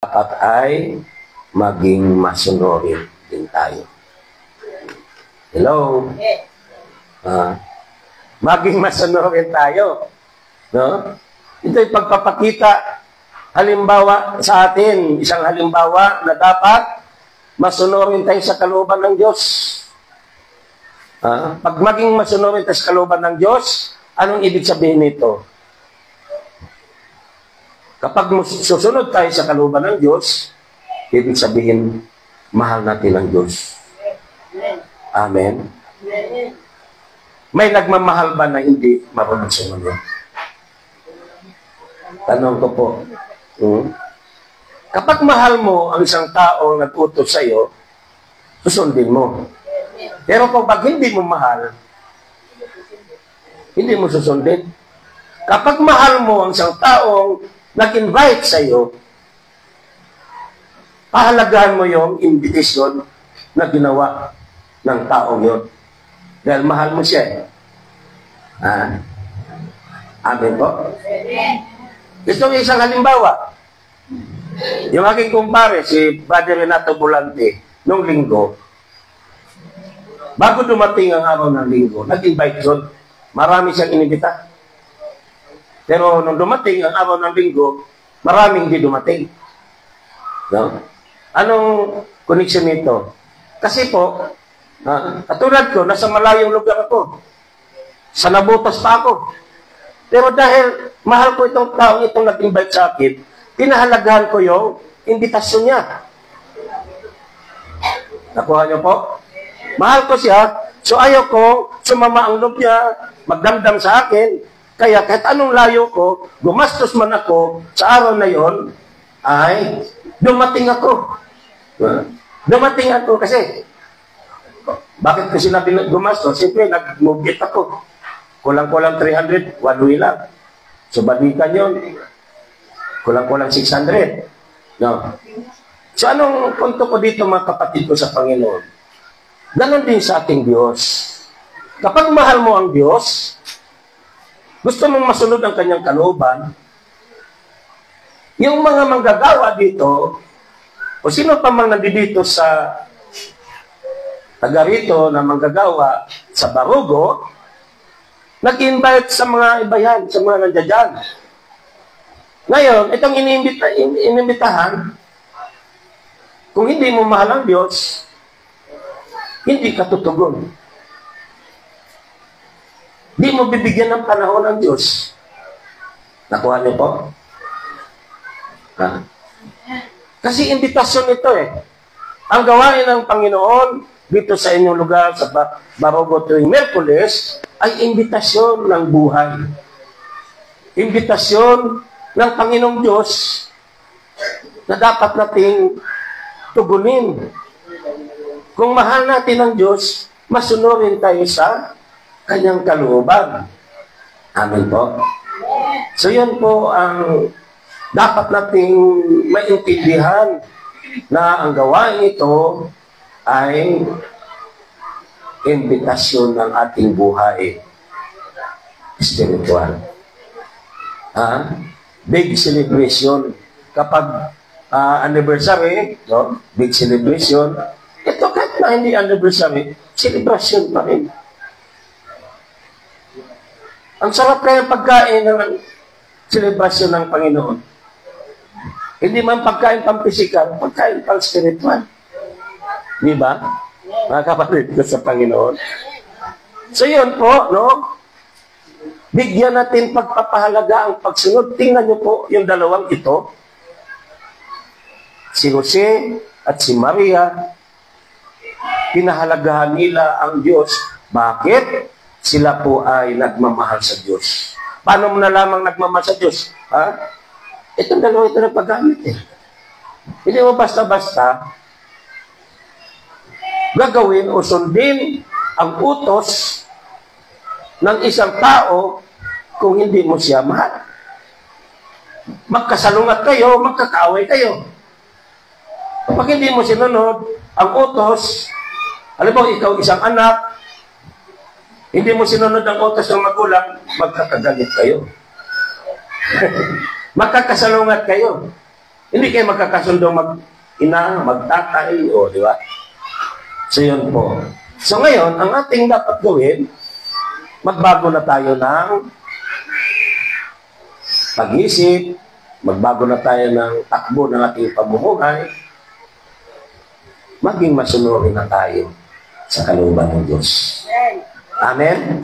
dapat ay maging masunurin din tayo. Hello? Maging masunurin tayo. No? Ito'y pagpapakita, halimbawa sa atin, isang halimbawa na dapat masunurin tayo sa kalooban ng Diyos. Pag maging masunurin tayo sa kalooban ng Diyos, anong ibig sabihin nito? Kapag susunod tayo sa kalooban ng Diyos, ibig sabihin, mahal natin ang Diyos. Amen? May nagmamahal ba na hindi marunong sumunod? Tanong ko po. Kapag mahal mo ang isang tao nag-utos sa iyo, susundin mo. Pero pag hindi mo mahal, hindi mo susundin. Kapag mahal mo ang isang taong nag-invite sa iyo, pahalagahan mo yung invitation na ginawa ng taong yun. Dahil mahal mo siya. Amen po? Ito ang isang halimbawa. Yung aking kumpare, si Brother Renato Bolante, nung linggo, bago dumating ang araw ng linggo, nag-invite yun. Marami siyang inibita. Pero nung dumating ang araw ng linggo, maraming hindi dumating. No? Anong connection nito? Kasi po, katulad ko, nasa malayong lugar ako. Sa Nabotas pa ako. Pero dahil mahal ko itong taong itong nag-invite sa akin, pinahalagahan ko yung invitasyon niya. Nakuha niyo po? Mahal ko siya, so ayaw ko sumama ang loob niya, magdamdam sa akin. Kaya kahit anong layo ko, gumastos man ako sa araw na yon, ay dumating ako. Dumating ako kasi, bakit ko sinabi gumastos? Siyempre, nag-move ako. Kulang-kulang 300, one way lang. So, balikan yun. Kulang-kulang 600. No? So, anong punto ko dito mga kapatid ko sa Panginoon? Ganon din sa ating Diyos. Kapag mahal mo ang Diyos, gusto mong masunod ang kanyang kalooban, yung mga manggagawa dito, o sino pa mang nandito sa taga rito na manggagawa sa Barugo, nag-invite sa mga iba yan, sa mga nandiyan. Ngayon, itong inimbitahan, kung hindi mo mahal ang Diyos, hindi ka tutugon. Hindi mo bibigyan ng panahon ang Diyos. Nakuha niyo po? Kasi imbitasyon ito eh. Ang gawain ng Panginoon dito sa inyong lugar, sa Barugo tuwing Miyerkules, ay imbitasyon ng buhay. Imbitasyon ng Panginoong Diyos na dapat nating tugunin. Kung mahal natin ang Diyos, masunurin tayo sa kanyang kalooban. Amen po. So yun po ang dapat nating maintindihan na ang gawain ito ay imbitasyon ng ating buhay spiritual. Big celebration. Kapag anniversary, no? Big celebration. Ito kahit na hindi anniversary, celebration pa rin. Ang sarap kaya pagkain ng celebration ng Panginoon. Hindi man pagkain pang physical, pagkain pang spiritual. Di ba? Mga kapatid ko sa Panginoon. So yun po, no? Bigyan natin pagpapahalaga ang pagsunod. Tingnan nyo po yung dalawang ito. Si Jose at si Maria, pinahalagahan nila ang Diyos. Bakit? Sila po ay nagmamahal sa Diyos. Paano mo na lamang nagmamahal sa Diyos? Itong dalawa ito na paggamit eh. Hindi mo basta-basta gagawin o sundin ang utos ng isang tao kung hindi mo siya mahal. Magkasalungat kayo, magkakaaway kayo. Kapag hindi mo sinunod ang utos, alam mo, ikaw isang anak, hindi mo sinunod ang utos ng magulang, magkakagalit kayo. Magkakasalungat kayo. Hindi kayo magkakasundo mag-ina, magtatay, o di ba? So yun po. So ngayon, ang ating dapat gawin, magbago na tayo ng pag-isip, magbago na tayo ng takbo ng ating pamumuhay, maging masunurin na tayo sa kalooban ng Diyos. Amen?